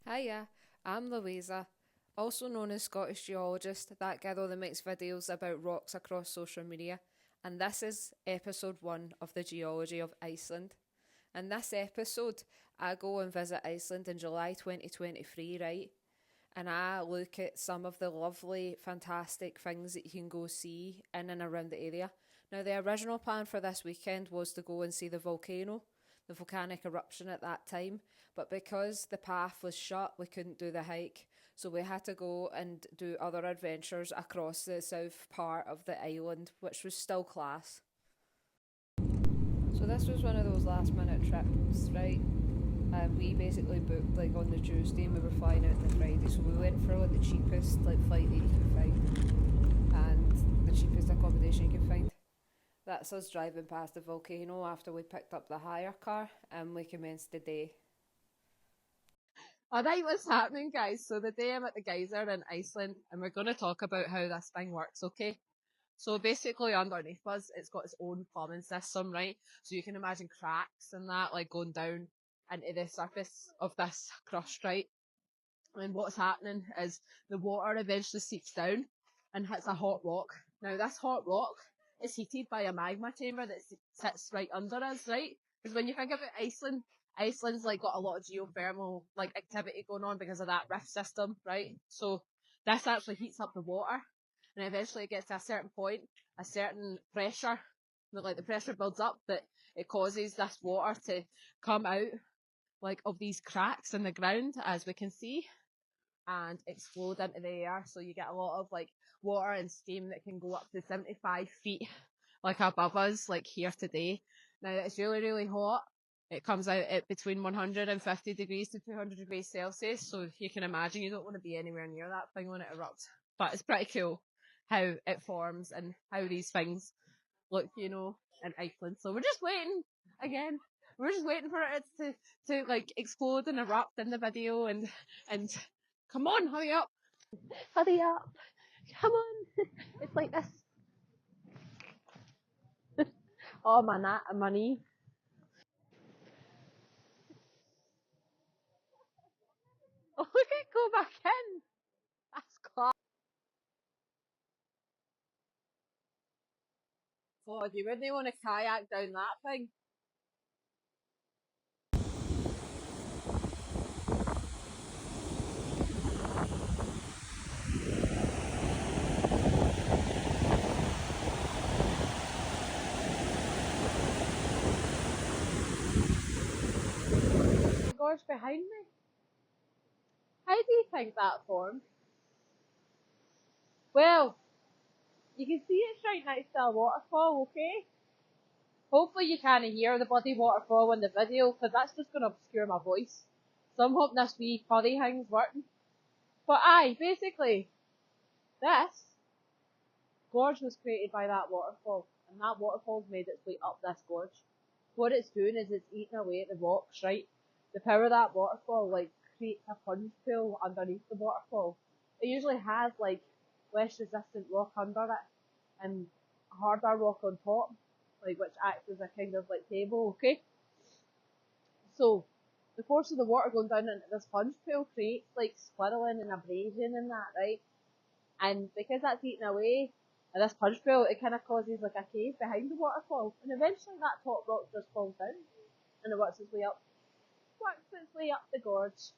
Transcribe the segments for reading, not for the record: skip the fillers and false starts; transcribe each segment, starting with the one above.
Hiya, I'm Louisa, also known as Scottish Geologist, that girl that makes videos about rocks across social media, and this is episode 1 of the geology of Iceland. In this episode, I go and visit Iceland in July 2023, right? And I look at some of the lovely, fantastic things that you can go see in and around the area. Now, the original plan for this weekend was to go and see the volcano, the volcanic eruption at that time, but because the path was shut, we couldn't do the hike. So we had to go and do other adventures across the south part of the island, which was still class. So this was one of those last minute trips, right? We basically booked like on the Tuesday and we were flying out on the Friday, so we went for like the cheapest flight that you could find and the cheapest accommodation you could find. That's us driving past the volcano after we picked up the hire car and we commenced the day. Alright, what's happening, guys? So the day I'm at the Geyser in Iceland, and we're going to talk about how this thing works, okay? So basically underneath us, it's got its own plumbing system, right? So you can imagine cracks and that, like going down into the surface of this crust, right? And what's happening is the water eventually seeps down and hits a hot rock. Now this hot rock is heated by a magma chamber that sits right under us, right? Because when you think about Iceland, Iceland's like got a lot of geothermal like activity going on because of that rift system, right? So this actually heats up the water, and eventually it gets to a certain point, a certain pressure, like the pressure builds up that it causes this water to come out like of these cracks in the ground, as we can see, and explode into the air. So you get a lot of like water and steam that can go up to 75 feet like above us, like here today. Now it's really, really hot. It comes out at between 150 degrees to 200 degrees Celsius. So you can imagine you don't want to be anywhere near that thing when it erupts. But it's pretty cool how it forms and how these things look, you know, in Iceland. So we're just waiting again. We're just waiting for it to like explode and erupt in the video and come on, hurry up. Hurry up. Come on. It's like this. Oh, my knee. Oh, look at go back in. That's class. God, you wouldn't want to kayak down that thing. The gorge behind me. How do you think that formed? Well, you can see it's right next to a waterfall, okay? Hopefully you can't hear the bloody waterfall in the video, because that's just going to obscure my voice. So I'm hoping this wee furry thing's working. But aye, basically, this gorge was created by that waterfall, and that waterfall's made its way up this gorge. What it's doing is it's eating away at the rocks, right? The power of that waterfall, like, creates a plunge pool underneath the waterfall. It usually has, like, less resistant rock under it, and harder rock on top, like, which acts as a kind of, like, table, okay? So, the force of the water going down into this plunge pool creates, like, swirling and abrasion and that, right? And because that's eaten away at this punch pool, it kind of causes like a cave behind the waterfall, and eventually that top rock just falls down, and it works its way up the gorge.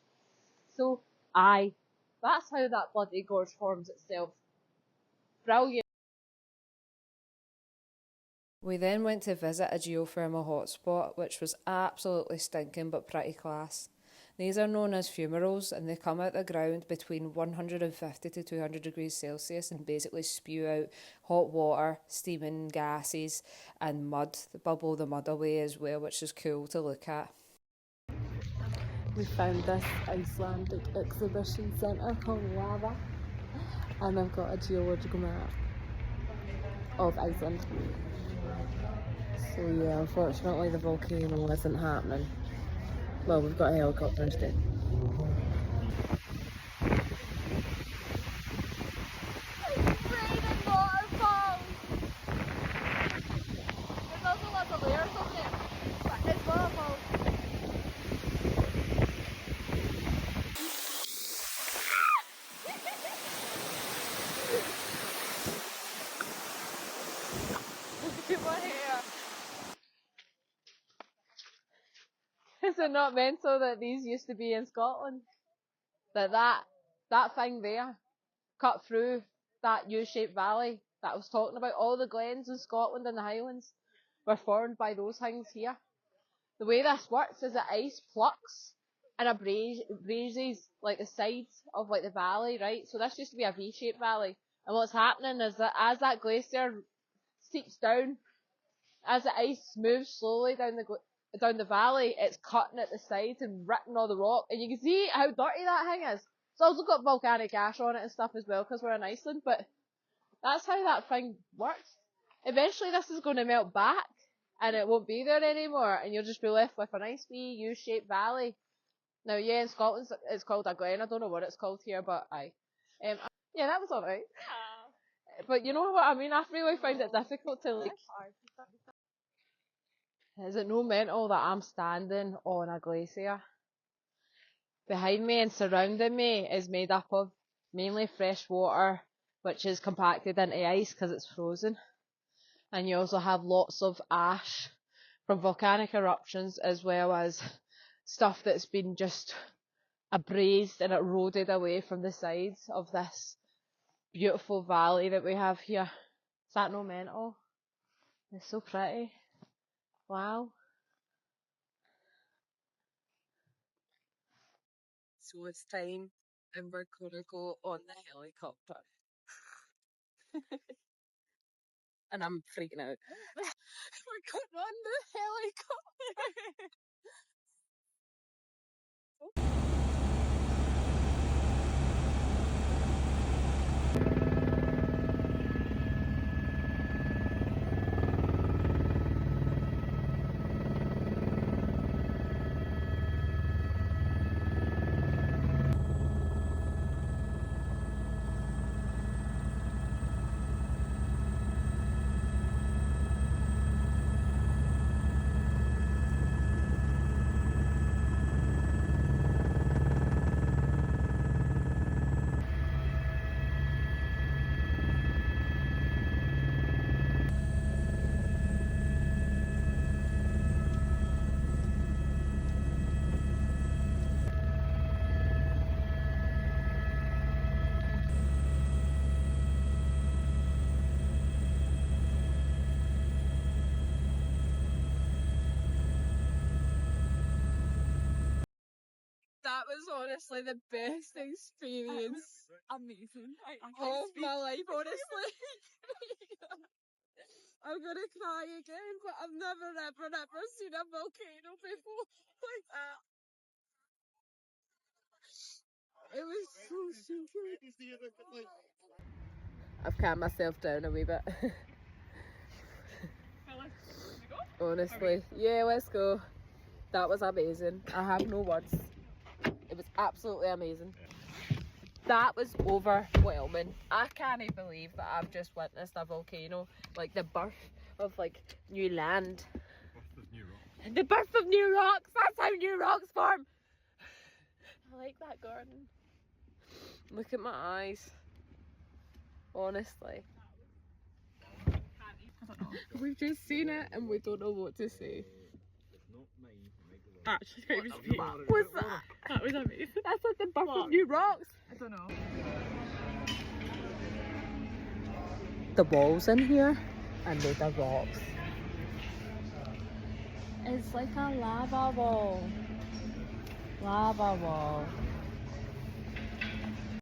So, aye, that's how that bloody gorge forms itself. Brilliant. We then went to visit a geothermal hotspot, which was absolutely stinking but pretty class. These are known as fumaroles, and they come out the ground between 150 to 200 degrees Celsius and basically spew out hot water, steaming gases and mud, bubble the mud away as well, which is cool to look at. We found this Icelandic exhibition centre called Lava, and I've got a geological map of Iceland. So yeah, unfortunately the volcano isn't happening. Well, we've got a helicopter instead. It's raining waterfalls! There's also lots of layers on there, but it's waterfalls. Is it not mental that these used to be in Scotland? That thing there cut through that U-shaped valley that I was talking about. All the glens in Scotland and the Highlands were formed by those things here. The way this works is that ice plucks and abrases like the sides of like the valley, right? So this used to be a V-shaped valley, and what's happening is that as that glacier seeps down, as the ice moves slowly down the valley, it's cutting at the sides and ripping all the rock, and you can see how dirty that thing is. It's also got volcanic ash on it and stuff as well because we're in Iceland, but that's how that thing works. Eventually this is going to melt back and it won't be there anymore, and you'll just be left with a nice wee U-shaped valley. Now, yeah, in Scotland it's called a glen. I don't know what it's called here, but aye. Yeah, that was alright. But you know what I mean? I really find it difficult to like... Is it no mental that I'm standing on a glacier? Behind me and surrounding me is made up of mainly fresh water, which is compacted into ice because it's frozen. And you also have lots of ash from volcanic eruptions, as well as stuff that's been just abrased and eroded away from the sides of this beautiful valley that we have here. Is that no mental? It's so pretty. Wow. So it's time and we're gonna go on the helicopter. And I'm freaking out. We're going on the helicopter. That was honestly the best experience Amazing. of my life, honestly. I'm gonna cry again, but I've never ever seen a volcano before like that. It was so good. I've calmed myself down a wee bit. Honestly, yeah, let's go. That was amazing. I have no words. It was absolutely amazing. That was overwhelming. I can't believe that I've just witnessed a volcano, like the birth of like new land. The birth of new rocks. That's how new rocks form. I like that garden. Look at my eyes. Honestly. We've just seen it and we don't know what to say. Actually, What's that? that was amazing. That's like the birth of new rocks. I don't know. The walls in here are made of rocks. It's like a lava wall. Lava wall.